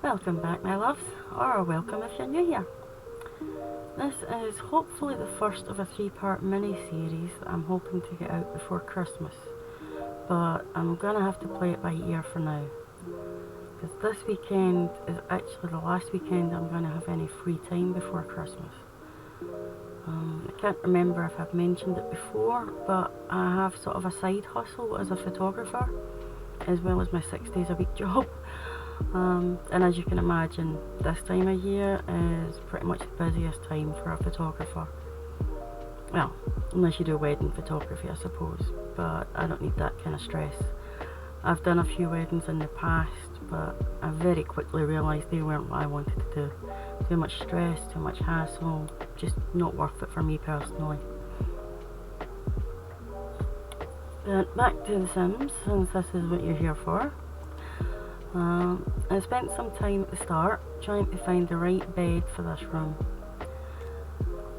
Welcome back, my loves, or welcome if you're new here. This is hopefully the first of a 3-part mini-series that I'm hoping to get out before Christmas, but I'm going to have to play it by ear for now, because this weekend is actually the last weekend I'm going to have any free time before Christmas. I can't remember if I've mentioned it before, but I have sort of a side hustle as a photographer, as well as my 6 days a week job. And as you can imagine, this time of year is pretty much the busiest time for a photographer. Well, unless you do wedding photography, I suppose, but I don't need that kind of stress. I've done a few weddings in the past, but I very quickly realised they weren't what I wanted to do. Too much stress, too much hassle, just not worth it for me personally. But back to The Sims, since this is what you're here for. I spent some time at the start trying to find the right bed for this room.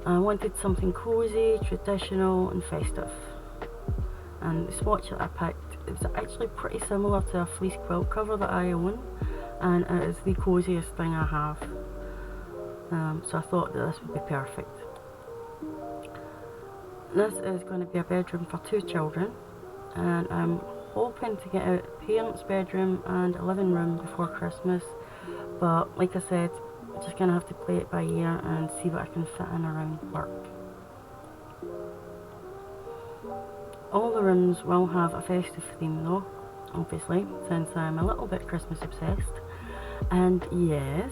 I wanted something cosy, traditional and festive. And the swatch that I picked is actually pretty similar to a fleece quilt cover that I own, and it is the coziest thing I have. So I thought that this would be perfect. This is going to be a bedroom for 2 children, and I'm hoping to get out a parents' bedroom and a living room before Christmas, but like I said, I'm just going to have to play it by ear and see what I can fit in around work. All the rooms will have a festive theme though, obviously, since I'm a little bit Christmas obsessed. And yes,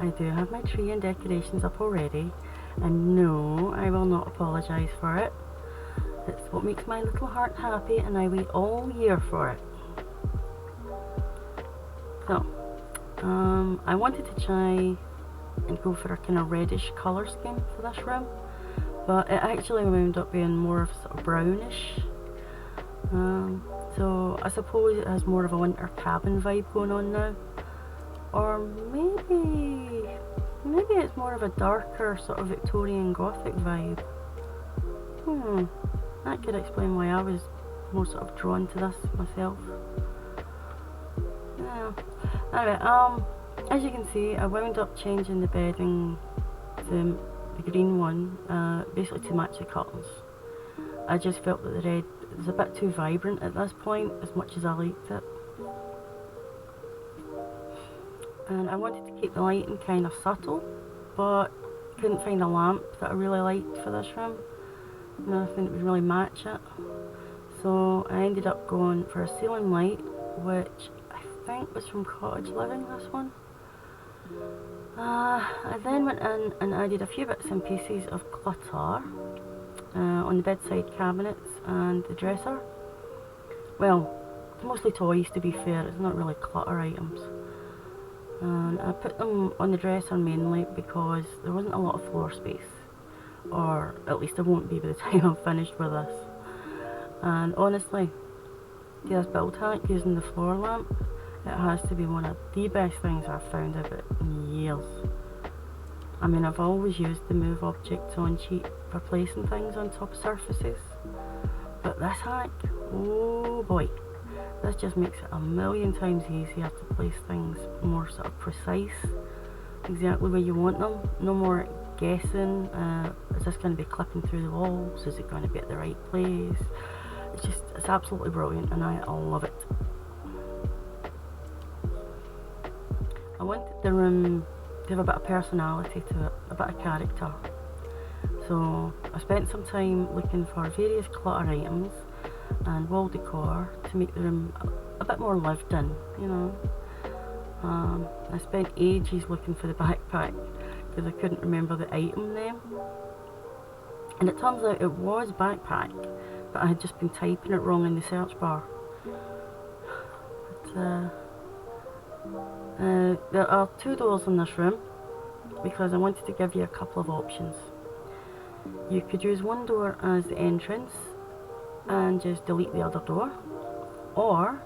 I do have my tree and decorations up already, and no, I will not apologise for it. It's what makes my little heart happy, and I wait all year for it. So, I wanted to try and go for a kind of reddish colour scheme for this room, but it actually wound up being more of sort of brownish. So I suppose it has more of a winter cabin vibe going on now, or maybe it's more of a darker sort of Victorian gothic vibe. That could explain why I was more sort of drawn to this myself. Yeah. Anyway, as you can see, I wound up changing the bedding to the green one, basically to match the curtains. I just felt that the red was a bit too vibrant at this point, as much as I liked it. And I wanted to keep the lighting kind of subtle, but couldn't find a lamp that I really liked for this room. Nothing that would really match it. So I ended up going for a ceiling light, which I think was from Cottage Living, this one. I then went in and added a few bits and pieces of clutter on the bedside cabinets and the dresser. Well, it's mostly toys, to be fair, it's not really clutter items. And I put them on the dresser mainly because there wasn't a lot of floor space, or at least there won't be by the time I'm finished with this. And honestly, this build hack using the floor lamp, it has to be one of the best things I've found of it in years. I mean, I've always used the move objects on sheet for placing things on top surfaces, but this hack, oh boy, this just makes it a million times easier to place things more sort of precise, exactly where you want them. No more guessing, is this going to be clipping through the walls, is it going to be at the right place? It's absolutely brilliant, and I love it. I wanted the room to have a bit of personality to it, a bit of character. So I spent some time looking for various clutter items and wall decor to make the room a bit more lived in, you know. I spent ages looking for the backpack because I couldn't remember the item name, and it turns out it was backpack, but I had just been typing it wrong in the search bar. But, there are 2 doors in this room because I wanted to give you a couple of options. You could use one door as the entrance and just delete the other door, or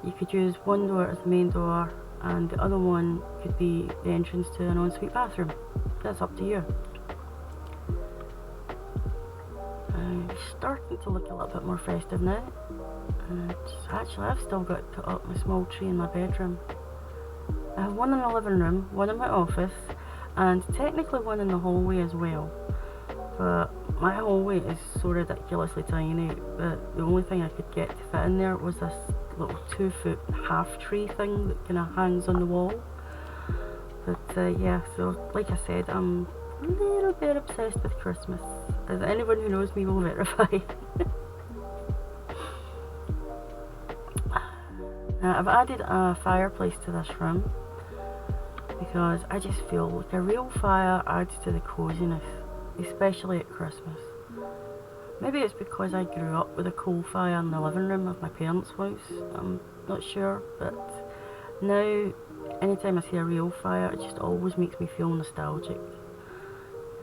you could use one door as the main door and the other one could be the entrance to an ensuite bathroom. That's up to you. It's starting to look a little bit more festive now, and actually I've still got to put up my small tree in my bedroom. I have one in the living room, one in my office, and technically one in the hallway as well. But my hallway is so ridiculously tiny that the only thing I could get to fit in there was this little 2-foot half tree thing that kind of hangs on the wall. But yeah, so like I said, I'm a little bit obsessed with Christmas, as anyone who knows me will verify. I've added a fireplace to this room because I just feel like a real fire adds to the coziness, especially at Christmas. Maybe it's because I grew up with a coal fire in the living room of my parents' house, I'm not sure, but now anytime I see a real fire it just always makes me feel nostalgic.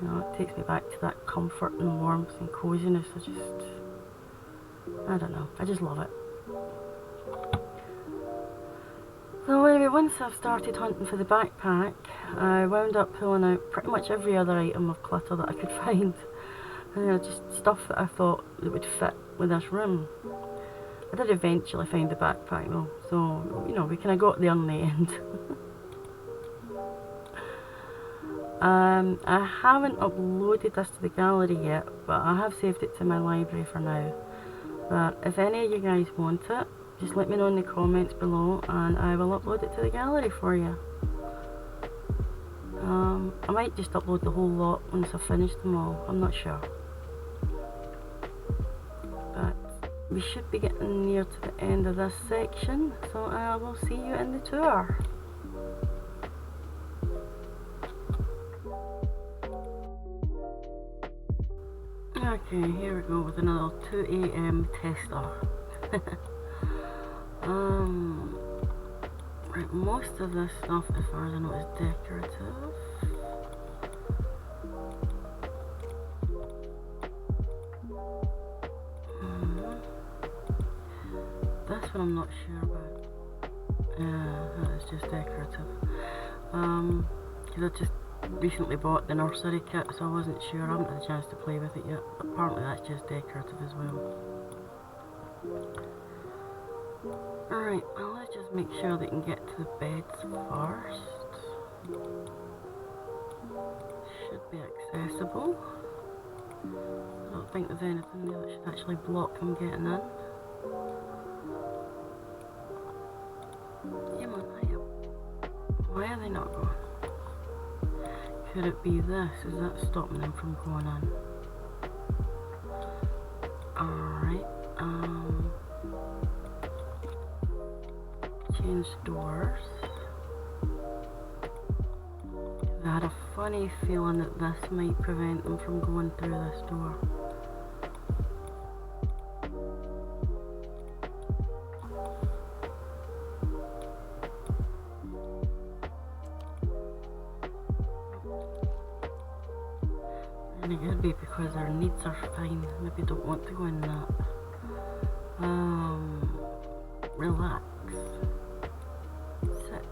You know, it takes me back to that comfort and warmth and coziness. I don't know, I just love it. So anyway, once I've started hunting for the backpack, I wound up pulling out pretty much every other item of clutter that I could find. Just stuff that I thought that would fit with this room. I did eventually find the backpack though, so you know, we kinda got there in the end. I haven't uploaded this to the gallery yet, but I have saved it to my library for now. But if any of you guys want it, just let me know in the comments below and I will upload it to the gallery for you. I might just upload the whole lot once I've finished them all, I'm not sure. But we should be getting near to the end of this section, so I will see you in the tour. Okay, here we go with another 2 AM tester. Right, most of this stuff, as far as I know, is decorative. This one I'm not sure about. Yeah, that is just decorative. Because I just recently bought the nursery kit, so I wasn't sure. I haven't had a chance to play with it yet, but apparently that's just decorative as well. Alright, well let's just make sure they can get to the beds first. Should be accessible. I don't think there's anything there that should actually block them getting in. Come on, hurry up. Why are they not going? Could it be this? Is that stopping them from going in? Alright, change doors. I had a funny feeling that this might prevent them from going through this door. And it could be because their needs are fine, maybe don't want to go in that. Relax. Sit.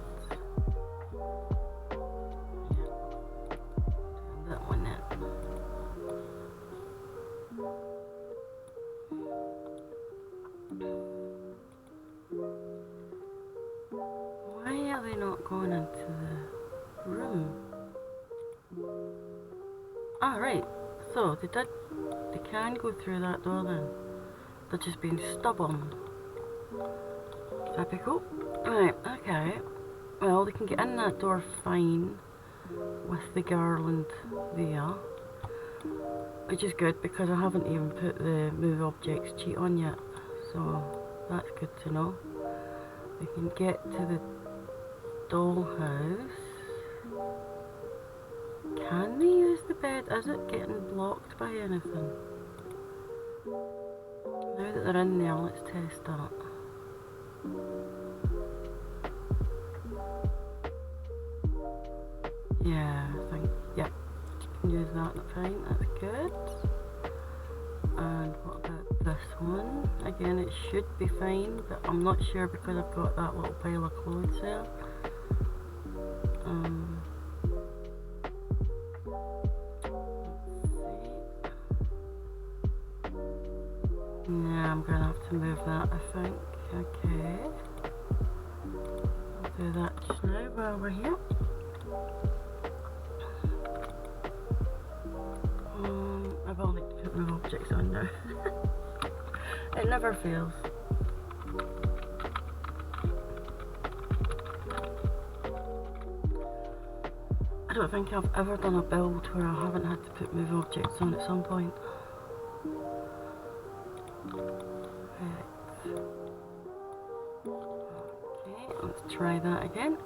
Yeah. Turn that one in. Why are they not going into the room? Ah, right. So they can go through that door then. They're just being stubborn. Typical. Right, okay. Well, they can get in that door fine with the garland there. Which is good because I haven't even put the move objects cheat on yet. So that's good to know. We can get to the dollhouse. Can they use the bed? Is it getting blocked by anything? Now that they're in there, let's test that. Yeah, I think, yeah, you can use that, fine, that's good. And what about this one? Again, it should be fine, but I'm not sure because I've got that little pile of clothes there. Yeah, I'm gonna have to move that, I think. Okay. do that just now while we're here. I've only put my objects on now. It never fails. I don't think I've ever done a build where I haven't had to put move objects on at some point. Right. Okay, let's try that again.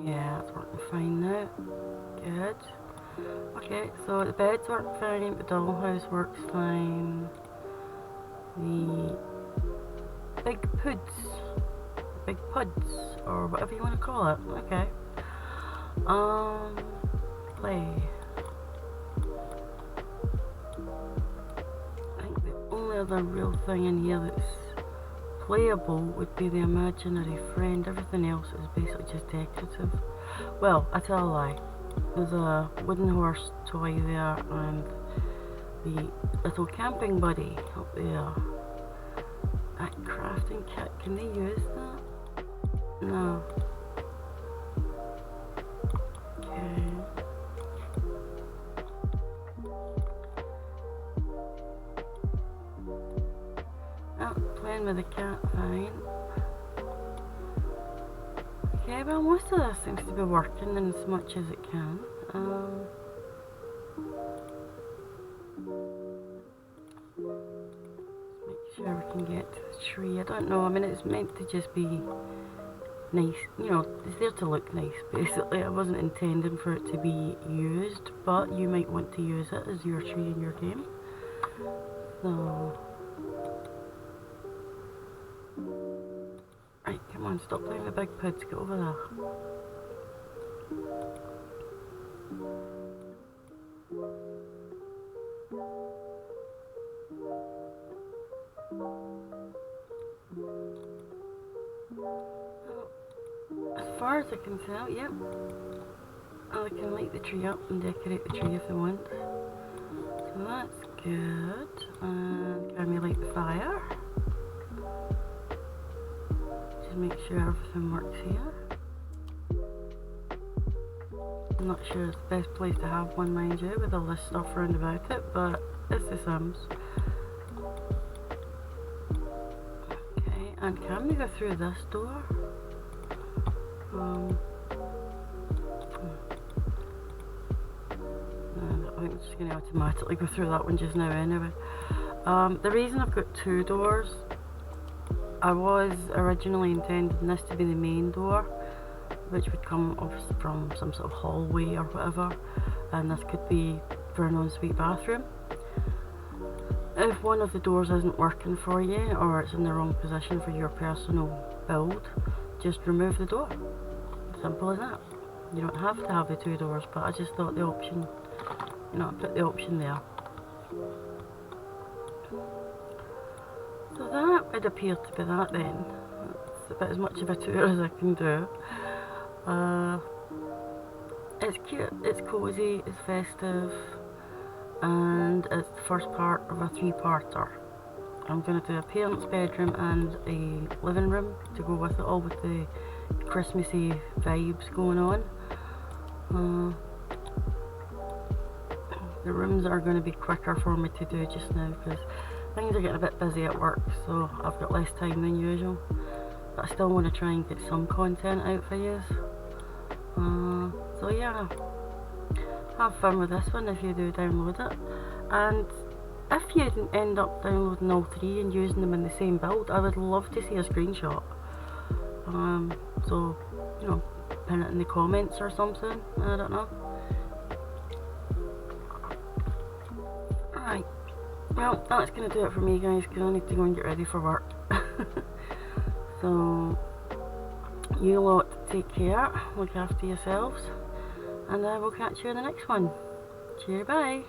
Yeah, it's working fine now. Good. Okay, so the beds work fine, the dollhouse works fine. The big puds, or whatever you want to call it. Okay. Play. I think the only other real thing in here that's playable would be the imaginary friend. Everything else is basically just decorative. Well, I tell a lie. There's a wooden horse toy there and the little camping buddy up there. That crafting kit, can they use that? No. Okay. Oh, playing with the cat, fine. Okay, well most of this seems to be working in as much as it can. Make sure we can get to the tree. I don't know, I mean it's meant to just be nice, you know, it's there to look nice basically. I wasn't intending for it to be used, but you might want to use it as your tree in your game. So, right, come on, stop playing with big puds, get over there. As far as I can tell, yep. I can light the tree up and decorate the tree if I want. So that's good. And can we light the fire? Just make sure everything works here. I'm not sure it's the best place to have one, mind you, with all this stuff around about it, but it's the Sims. Okay, and can we go through this door? No, I think it's just going to automatically go through that one just now anyway. The reason I've got two doors, I was originally intending this to be the main door, which would come off from some sort of hallway or whatever, and this could be for an ensuite bathroom. If one of the doors isn't working for you, or it's in the wrong position for your personal build, just remove the door. Simple as that. You don't have to have the two doors, but I just thought the option, you know, I put the option there. So that would appear to be that then. That's about as much of a tour as I can do. It's cute, it's cosy, it's festive, and it's the first part of a three-parter. I'm going to do a parent's bedroom and a living room to go with it all, with the Christmassy vibes going on. The rooms are going to be quicker for me to do just now because things are getting a bit busy at work, so I've got less time than usual, but I still want to try and get some content out for you. So yeah, have fun with this one if you do download it, and if you end up downloading all three and using them in the same build, I would love to see a screenshot. So, you know, pin it in the comments or something, I don't know. Right, well, that's going to do it for me guys, because I need to go and get ready for work. So, you lot take care, look after yourselves, and I will catch you in the next one. Cheer, bye.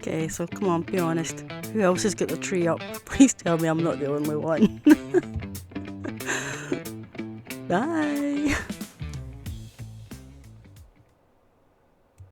Okay, so come on, be honest. Who else has got the tree up? Please tell me I'm not the only one. Bye.